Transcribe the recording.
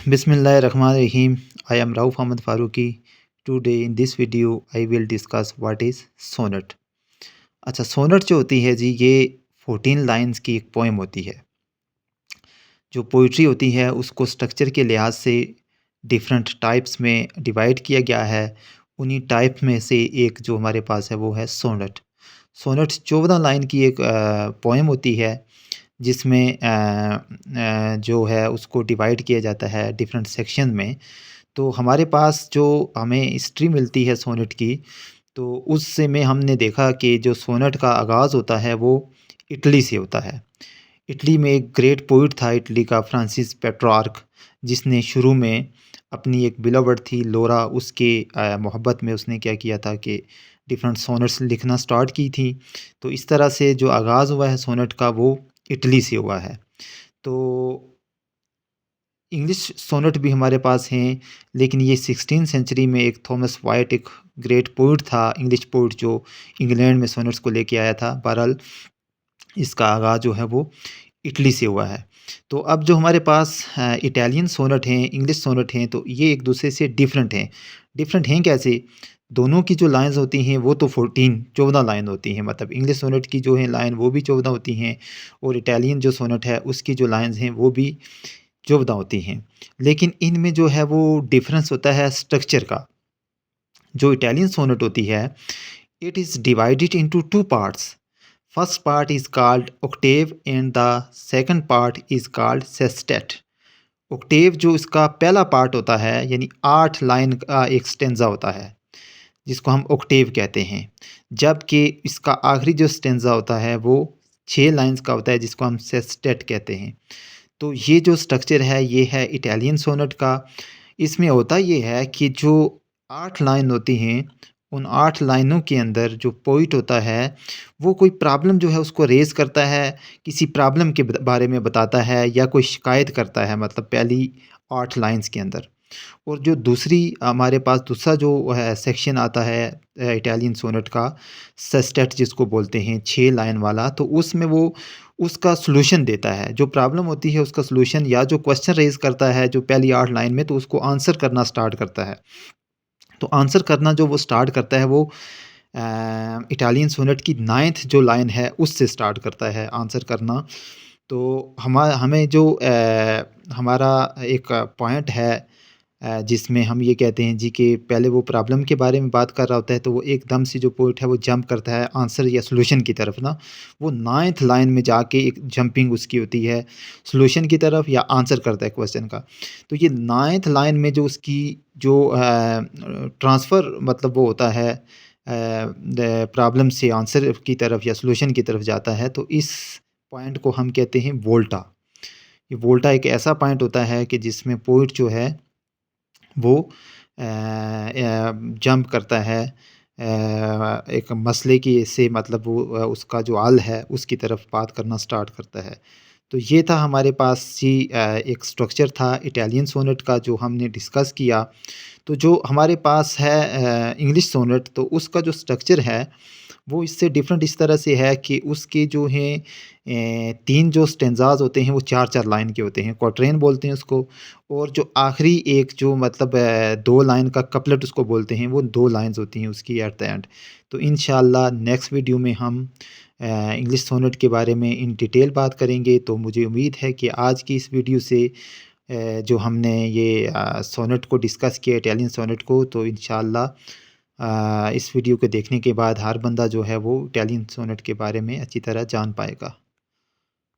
Bismillahirrahmanirrahim. I am Rauf Ahmad Faruqi. Today in this video I will discuss what is sonnet. अच्छा, sonnet जो होती है जी, ये 14 lines की एक पोएम होती है। जो पोइट्री होती है उसको स्ट्रक्चर के लिहाज से डिफरेंट टाइप्स में डिवाइड किया गया है। उन्हीं टाइप में से एक जो हमारे पास है वो है सोनेट। सोनेट 14 लाइन की एक पोएम होती है, जिसमें जो है उसको डिवाइड किया जाता है डिफरेंट सेक्शन में। तो हमारे पास जो हमें हिस्ट्री मिलती है सोनेट की, तो उससे में हमने देखा कि जो सोनेट का आगाज़ होता है वो इटली से होता है। इटली में एक ग्रेट पोइट था इटली का, फ्रांसिस पेट्रार्क, जिसने शुरू में अपनी एक बिलोवर्ड थी लोरा, उसके मोहब्बत में उसने क्या किया था कि डिफरेंट सोनेट्स लिखना स्टार्ट की थी। तो इस तरह से जो आगाज़ हुआ है सोनेट का वो इटली से हुआ है। तो इंग्लिश सोनेट भी हमारे पास हैं, लेकिन ये 16th सेंचुरी में एक थॉमस वाइट, एक ग्रेट पोइट था, इंग्लिश पोइट, जो इंग्लैंड में सोनेट्स को लेके आया था। बहरहाल इसका आगाज़ जो है वो इटली से हुआ है। तो अब जो हमारे पास इटालियन सोनेट हैं, इंग्लिश सोनेट हैं, तो ये एक दूसरे से डिफरेंट हैं। डिफरेंट हैं कैसे? दोनों की जो लाइन्स होती हैं वो तो 14 लाइन होती हैं, मतलब इंग्लिश सोनेट की जो है लाइन वो भी 14 होती हैं, और इटालियन जो सोनेट है उसकी जो लाइन्स हैं वो भी 14 होती हैं। लेकिन इनमें जो है वो डिफरेंस होता है स्ट्रक्चर का। जो इटालियन सोनेट होती है, it is divided into 2 parts. First part is called Octave and the second part is called sestet. Octave जो इसका पहला पार्ट होता है, यानी 8 लाइन का एक स्टेंजा होता है, जिसको हम ऑक्टेव कहते हैं। जबकि इसका आखिरी जो स्टेंजा होता है वो 6 लाइन्स का होता है, जिसको हम सेस्टेट कहते हैं। तो ये जो स्ट्रक्चर है ये है इटालियन सोनेट का। इसमें होता ये है कि जो 8 लाइन होती हैं, उन 8 लाइनों के अंदर जो पोइट होता है वो कोई प्रॉब्लम जो है उसको रेज़ करता है, किसी प्रॉब्लम के बारे में बताता है या कोई शिकायत करता है, मतलब पहली 8 लाइन्स के अंदर। और जो दूसरी हमारे पास दूसरा जो है सेक्शन आता है इटालियन सोनेट का, सेस्टेट जिसको बोलते हैं, 6 लाइन वाला, तो उसमें वो उसका सॉल्यूशन देता है। जो प्रॉब्लम होती है उसका सॉल्यूशन, या जो क्वेश्चन रेज़ करता है जो पहली 8 लाइन में, तो उसको आंसर करना स्टार्ट करता है। तो आंसर करना जो वो स्टार्ट करता है वो इटालियन सोनेट की 9th जो लाइन है उससे स्टार्ट करता है आंसर करना। तो हमें जो हमारा एक पॉइंट है जिसमें हम ये कहते हैं जी कि पहले वो प्रॉब्लम के बारे में बात कर रहा होता है, तो वो एकदम से जो पोइट है वो जंप करता है आंसर या सॉल्यूशन की तरफ ना। वो 9th लाइन में जाके एक जंपिंग उसकी होती है सॉल्यूशन की तरफ, या आंसर करता है क्वेश्चन का। तो ये 9th लाइन में जो उसकी जो ट्रांसफ़र, मतलब वो होता है प्रॉब्लम से आंसर की तरफ या सॉल्यूशन की तरफ जाता है, तो इस पॉइंट को हम कहते हैं वोल्टा। ये वोल्टा एक ऐसा पॉइंट होता है कि जिसमें पोइट जो है वो जंप करता है एक मसले की से, मतलब वो उसका जो हल है उसकी तरफ बात करना स्टार्ट करता है। तो ये था हमारे पास जी एक स्ट्रक्चर था इटालियन सोनेट का जो हमने डिस्कस किया। तो जो हमारे पास है इंग्लिश सोनेट, तो उसका जो स्ट्रक्चर है वो इससे डिफरेंट इस तरह से है कि उसके जो हैं 3 जो स्टेंजाज़ होते हैं वो 4-4 लाइन के होते हैं, क्वाट्रेन बोलते हैं उसको। और जो आखिरी एक जो मतलब 2 लाइन का कपलेट उसको बोलते हैं, वो 2 लाइन्स होती हैं उसकी एट द एंड। तो इंशाअल्लाह नेक्स्ट वीडियो में हम इंग्लिश सोनेट के बारे में इन डिटेल बात करेंगे। तो मुझे उम्मीद है कि आज की इस वीडियो से जो हमने ये सोनेट को डिस्कस किया, इटालियन सोनेट को, तो इंशाअल्लाह इस वीडियो को देखने के बाद हर बंदा जो है वो इटालियन सोनेट के बारे में अच्छी तरह जान पाएगा।